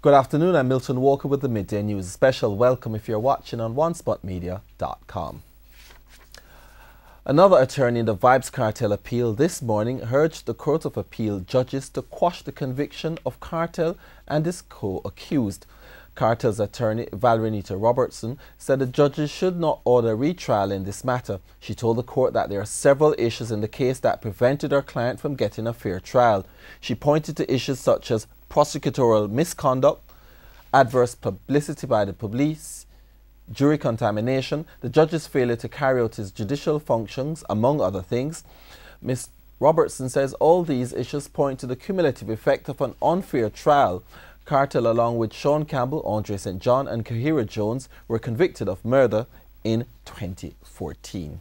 Good afternoon, I'm Milton Walker with the Midday News. A special welcome if you're watching on onespotmedia.com. Another attorney in the Vibes Cartel appeal this morning urged the Court of Appeal judges to quash the conviction of Cartel and his co-accused. Cartel's attorney, Valerie Robertson, said the judges should not order retrial in this matter. She told the court that there are several issues in the case that prevented her client from getting a fair trial. She pointed to issues such as prosecutorial misconduct, adverse publicity by the police, jury contamination, the judge's failure to carry out his judicial functions, among other things. Ms. Robertson says all these issues point to the cumulative effect of an unfair trial. Cartel, along with Sean Campbell, Andre St. John and Kahira Jones, were convicted of murder in 2014.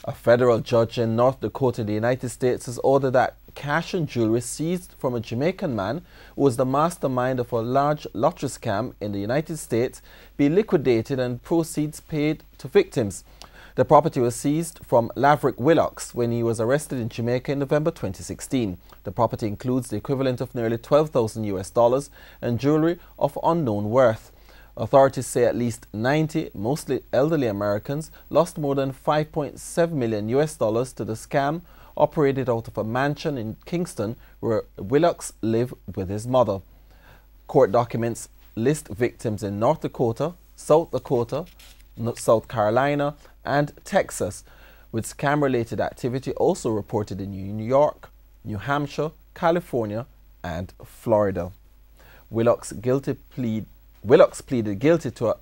A federal judge in North Dakota in the United States has ordered that cash and jewelry seized from a Jamaican man who was the mastermind of a large lottery scam in the United States be liquidated and proceeds paid to victims. The property was seized from Laverick Willocks when he was arrested in Jamaica in November 2016. The property includes the equivalent of nearly $12,000 and jewelry of unknown worth. Authorities say at least 90, mostly elderly Americans, lost more than $5.7 million to the scam operated out of a mansion in Kingston where Willocks lived with his mother. Court documents list victims in North Dakota, South Dakota, South Carolina and Texas, with scam-related activity also reported in New York, New Hampshire, California and Florida. Willocks pleaded guilty to a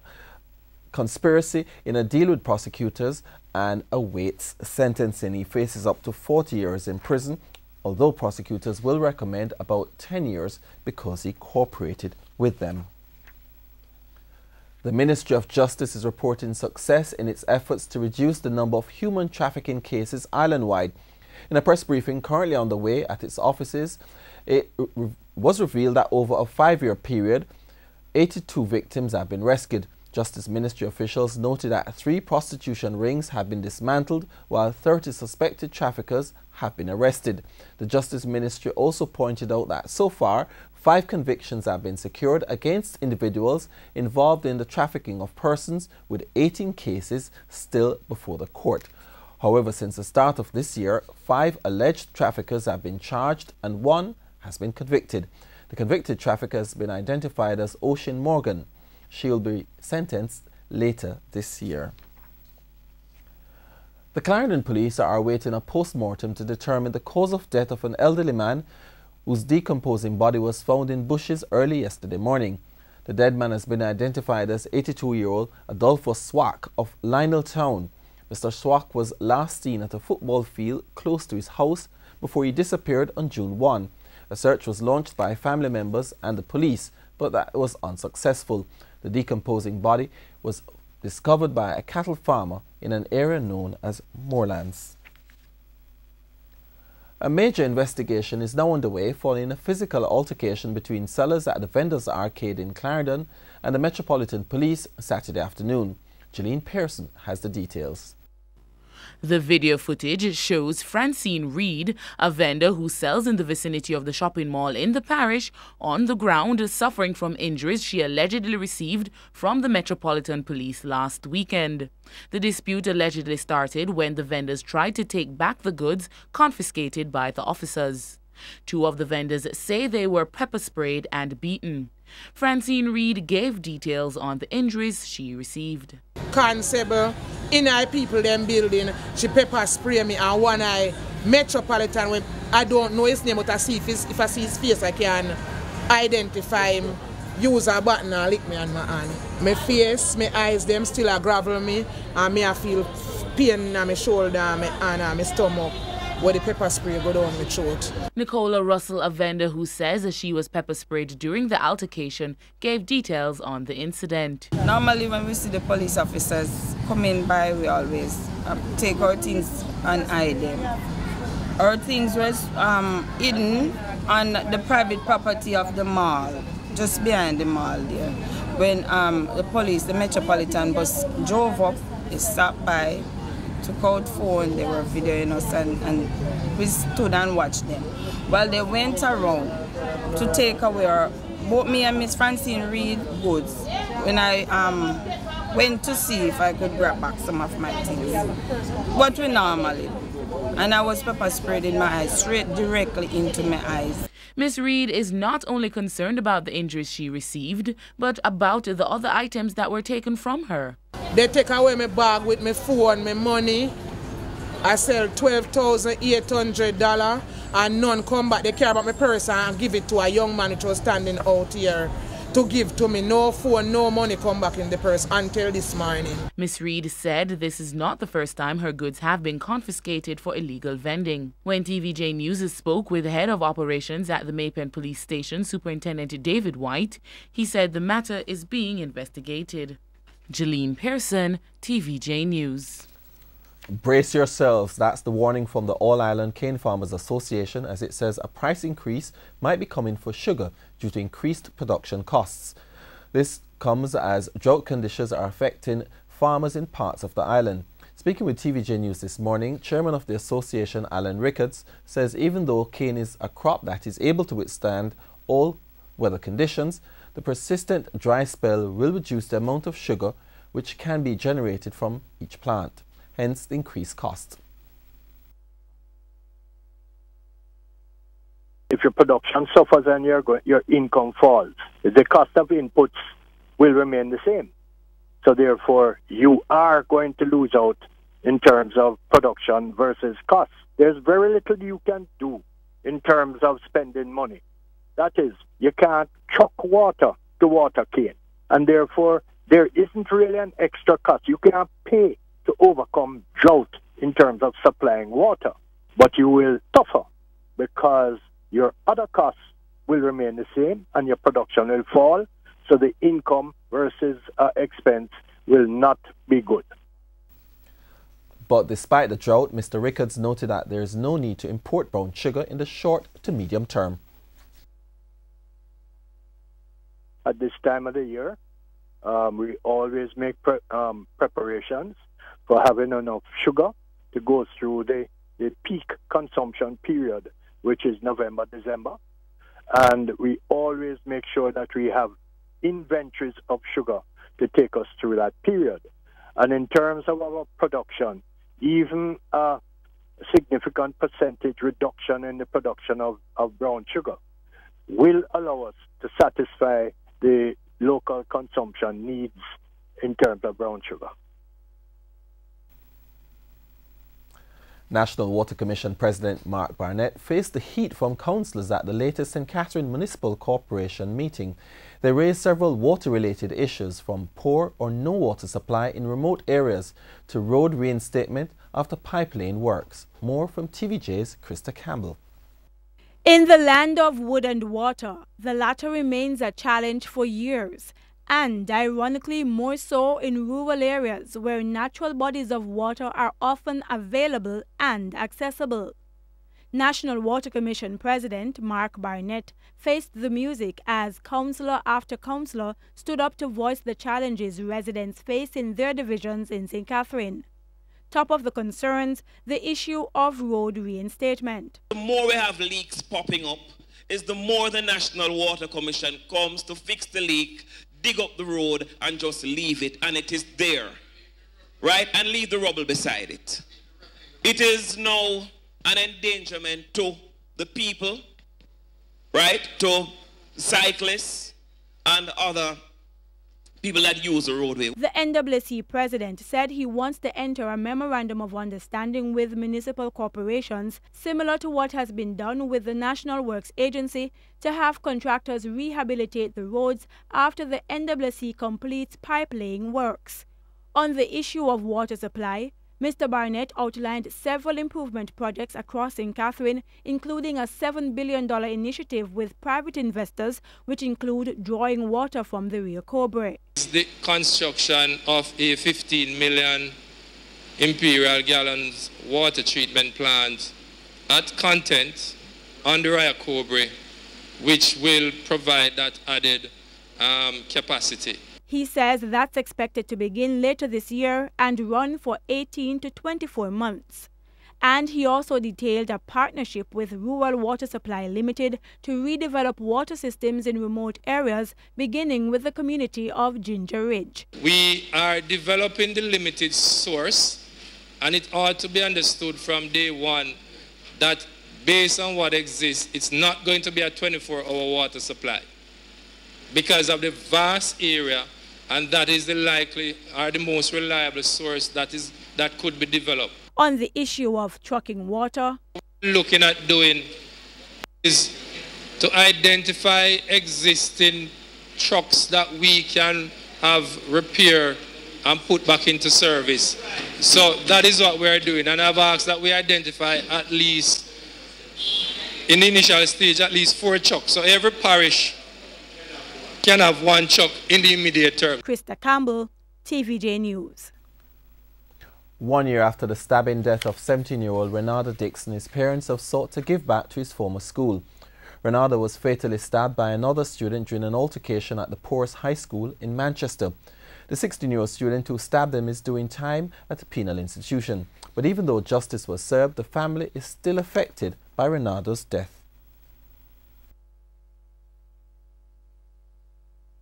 conspiracy in a deal with prosecutors and awaits sentencing. He faces up to 40 years in prison, although prosecutors will recommend about 10 years because he cooperated with them. The Ministry of Justice is reporting success in its efforts to reduce the number of human trafficking cases island-wide. In a press briefing currently on the way at its offices, it was revealed that over a 5-year period, 82 victims have been rescued. Justice Ministry officials noted that 3 prostitution rings have been dismantled while 30 suspected traffickers have been arrested. The Justice Ministry also pointed out that so far 5 convictions have been secured against individuals involved in the trafficking of persons, with 18 cases still before the court. However, since the start of this year, 5 alleged traffickers have been charged and 1 has been convicted. The convicted trafficker has been identified as Ocean Morgan. She will be sentenced later this year. The Clarendon police are awaiting a post-mortem to determine the cause of death of an elderly man whose decomposing body was found in bushes early yesterday morning. The dead man has been identified as 82-year-old Adolfo Swack of Lioneltown. Mr. Swack was last seen at a football field close to his house before he disappeared on June 1. A search was launched by family members and the police, but that was unsuccessful. The decomposing body was discovered by a cattle farmer in an area known as Moorlands. A major investigation is now underway following a physical altercation between sellers at the Vendors Arcade in Clarendon and the Metropolitan Police Saturday afternoon. Jeline Pearson has the details. The video footage shows Francine Reed, a vendor who sells in the vicinity of the shopping mall in the parish, on the ground suffering from injuries she allegedly received from the Metropolitan Police last weekend. The dispute allegedly started when the vendors tried to take back the goods confiscated by the officers. 2 of the vendors say they were pepper sprayed and beaten. Francine Reed gave details on the injuries she received. Constable in our people them building, she pepper spray me, and one eye Metropolitan, when I don't know his name, but I see if I see his face I can identify him. Use a button and lick me on my hand. My face, my eyes, them still a gravel me, and me I feel pain on my shoulder and my hand and my stomach where the pepper spray go down my throat. Nicola Russell, a vendor who says she was pepper sprayed during the altercation, gave details on the incident. Normally when we see the police officers coming by, we always take our things and hide them. Our things was hidden on the private property of the mall, just behind the mall there. When the police, the Metropolitan bus drove up, they stopped by, took out phone, they were videoing us, and we stood and watched them. Well, they went around to take away our both me and Miss Francine Reed goods when I went to see if I could grab back some of my things. What we normally do. And I was pepper sprayed in my eyes, straight directly into my eyes. Ms. Reed is not only concerned about the injuries she received, but about the other items that were taken from her. They take away my bag with my phone, my money. I sell $12,800 and none come back. They care about my purse and give it to a young man which was standing out here to give to me. No phone, no money come back in the purse until this morning. Ms. Reed said this is not the first time her goods have been confiscated for illegal vending. When TVJ News spoke with the head of operations at the Maypen Police Station, Superintendent David White, he said the matter is being investigated. Jeline Pearson, TVJ News. Brace yourselves. That's the warning from the All Island Cane Farmers Association, as it says a price increase might be coming for sugar due to increased production costs. This comes as drought conditions are affecting farmers in parts of the island. Speaking with TVJ News this morning, Chairman of the association, Alan Ricketts, says even though cane is a crop that is able to withstand all weather conditions, the persistent dry spell will reduce the amount of sugar which can be generated from each plant. Hence the increased cost. If your production suffers and your income falls, the cost of inputs will remain the same. So therefore, you are going to lose out in terms of production versus cost. There's very little you can do in terms of spending money. That is, you can't truck water to water cane. And therefore, there isn't really an extra cost. You can't pay to overcome drought in terms of supplying water. But you will suffer because your other costs will remain the same and your production will fall. So the income versus expense will not be good. But despite the drought, Mr. Ricketts noted that there is no need to import brown sugar in the short to medium term. At this time of the year, we always make preparations for having enough sugar to go through the peak consumption period, which is November, December. And we always make sure that we have inventories of sugar to take us through that period. And in terms of our production, even a significant percentage reduction in the production of brown sugar will allow us to satisfy the local consumption needs in terms of brown sugar. National Water Commission President Mark Barnett faced the heat from councillors at the latest St. Catherine Municipal Corporation meeting. They raised several water-related issues, from poor or no water supply in remote areas to road reinstatement after pipeline works. More from TVJ's Krista Campbell. In the land of wood and water, the latter remains a challenge for years, and ironically more so in rural areas where natural bodies of water are often available and accessible. National Water Commission President Mark Barnett faced the music as councillor after councillor stood up to voice the challenges residents face in their divisions in St. Catherine. Top of the concerns, the issue of road reinstatement. The more we have leaks popping up, is the more the National Water Commission comes to fix the leak, dig up the road and just leave it, and it is there, right? And leave the rubble beside it. It is now an endangerment to the people, right? To cyclists and other people that use the roadway. The NWC president said he wants to enter a memorandum of understanding with municipal corporations, similar to what has been done with the National Works Agency, to have contractors rehabilitate the roads after the NWC completes pipelaying works. On the issue of water supply, Mr. Barnett outlined several improvement projects across St. Catherine, including a $7 billion initiative with private investors, which include drawing water from the Rio Cobre. The construction of a 15 million imperial gallons water treatment plant at Content on the Rio Cobre, which will provide that added capacity. He says that's expected to begin later this year and run for 18 to 24 months. And he also detailed a partnership with Rural Water Supply Limited to redevelop water systems in remote areas, beginning with the community of Ginger Ridge. We are developing the limited source, and it ought to be understood from day one that based on what exists, it's not going to be a 24-hour water supply because of the vast area, and that is the most reliable source that could be developed. On the issue of trucking water, looking at doing is to identify existing trucks that we can have repair and put back into service. So that is what we're doing, and I've asked that we identify at least, in the initial stage, at least 4 trucks. So every parish can have 1 truck in the immediate term. Krista Campbell, TVJ News. 1 year after the stabbing death of 17-year-old Renada Dixon, his parents have sought to give back to his former school. Renada was fatally stabbed by another student during an altercation at the Porus High School in Manchester. The 16-year-old student who stabbed him is doing time at a penal institution. But even though justice was served, the family is still affected by Renada's death.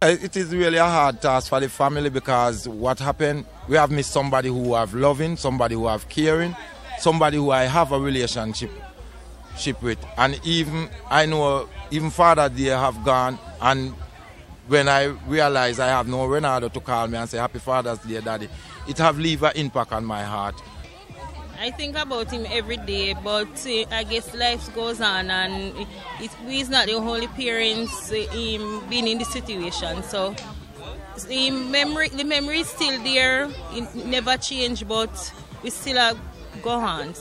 It is really a hard task for the family because what happened, we have missed somebody who have loving, somebody who have caring, somebody who I have a relationship with. And even, I know, even Father Day have gone, and when I realize I have no Renado to call me and say Happy Father's Day, Daddy, it have leave an impact on my heart. I think about him every day, but I guess life goes on, and he's not the only parents being in the situation. So the memory is still there, it never changed, but we still go on.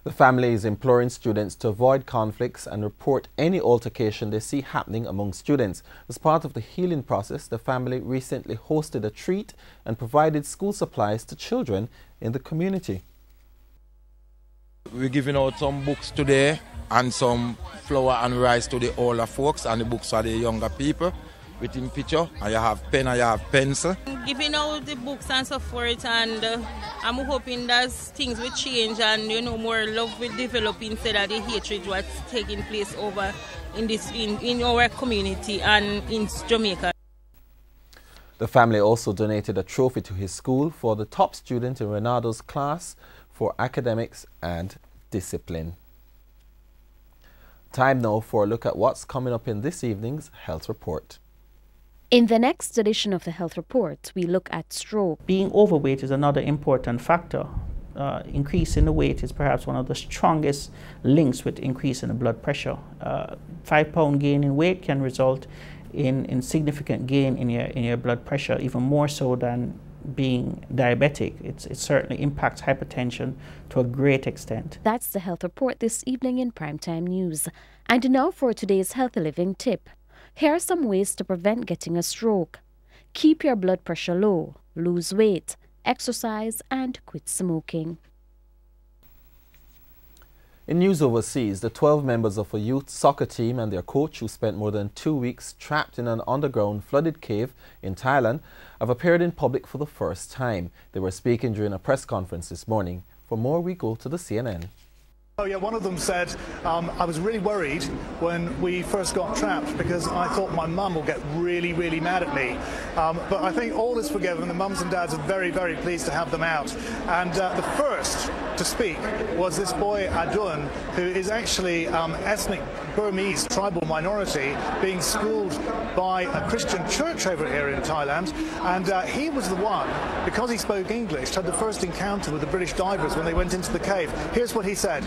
The family is imploring students to avoid conflicts and report any altercation they see happening among students. As part of the healing process, the family recently hosted a treat and provided school supplies to children in the community. We're giving out some books today and some flour and rice to the older folks, and the books are the younger people with him picture, and you have pen and you have pencil. Giving out the books and so forth, and I'm hoping that things will change and more love will develop instead of the hatred what's taking place over in our community and in Jamaica. The family also donated a trophy to his school for the top student in Renado's class for academics and discipline. Time now for a look at what's coming up in this evening's Health Report. In the next edition of the Health Report, we look at stroke. Being overweight is another important factor. Increase in the weight is perhaps one of the strongest links with increase in the blood pressure. 5-pound gain in weight can result in significant gain in your blood pressure, even more so than being diabetic. It certainly impacts hypertension to a great extent. That's the Health Report this evening in Primetime News. And now for today's Healthy Living tip. Here are some ways to prevent getting a stroke. Keep your blood pressure low, lose weight, exercise, and quit smoking. In news overseas, the 12 members of a youth soccer team and their coach, who spent more than 2 weeks trapped in an underground flooded cave in Thailand, have appeared in public for the first time. They were speaking during a press conference this morning. For more, we go to the CNN. Oh yeah, one of them said, I was really worried when we first got trapped because I thought my mum will get really, really mad at me. But I think all is forgiven. The mums and dads are very, very pleased to have them out. And the first to speak was this boy, Adun, who is actually ethnic Burmese tribal minority being schooled by a Christian church over here in Thailand. And he was the one, because he spoke English, had the first encounter with the British divers when they went into the cave. Here's what he said.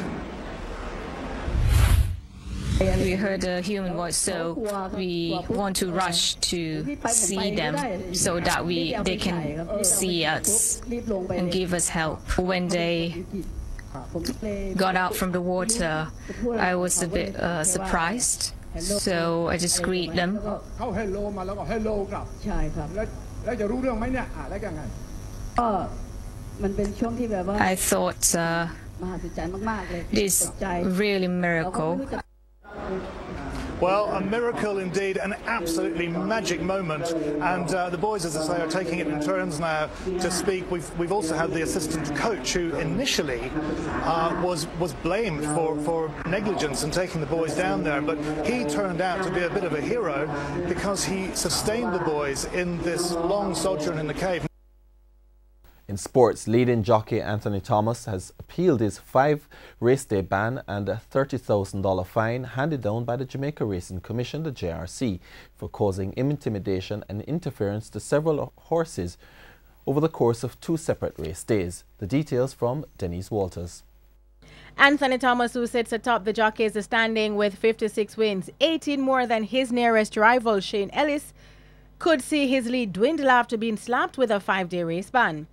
We heard a human voice, so we want to rush to see them so that they can see us and give us help. When they got out from the water, I was a bit surprised, so I just greeted them. I thought this really miracle. Well, a miracle indeed, an absolutely magic moment. And the boys, as I say, are taking it in turns now to speak. We've also had the assistant coach who initially was blamed for negligence in taking the boys down there, but he turned out to be a bit of a hero because he sustained the boys in this long sojourn in the cave. In sports, leading jockey Anthony Thomas has appealed his 5-race day ban and a $30,000 fine handed down by the Jamaica Racing Commission, the JRC, for causing intimidation and interference to several horses over the course of 2 separate race days. The details from Denise Walters. Anthony Thomas, who sits atop the jockeys standing with 56 wins, 18 more than his nearest rival Shane Ellis, could see his lead dwindle after being slapped with a 5-day race ban.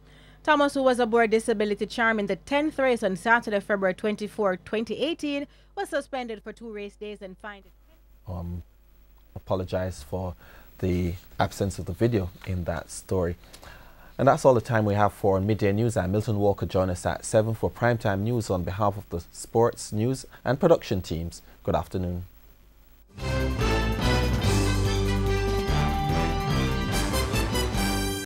Thomas, who was aboard Disability Charm in the 10th race on Saturday, February 24, 2018, was suspended for 2 race days and fined. Apologize for the absence of the video in that story. And that's all the time we have for Midday News. I'm Milton Walker. Join us at 7 for Primetime News on behalf of the sports, news and production teams. Good afternoon.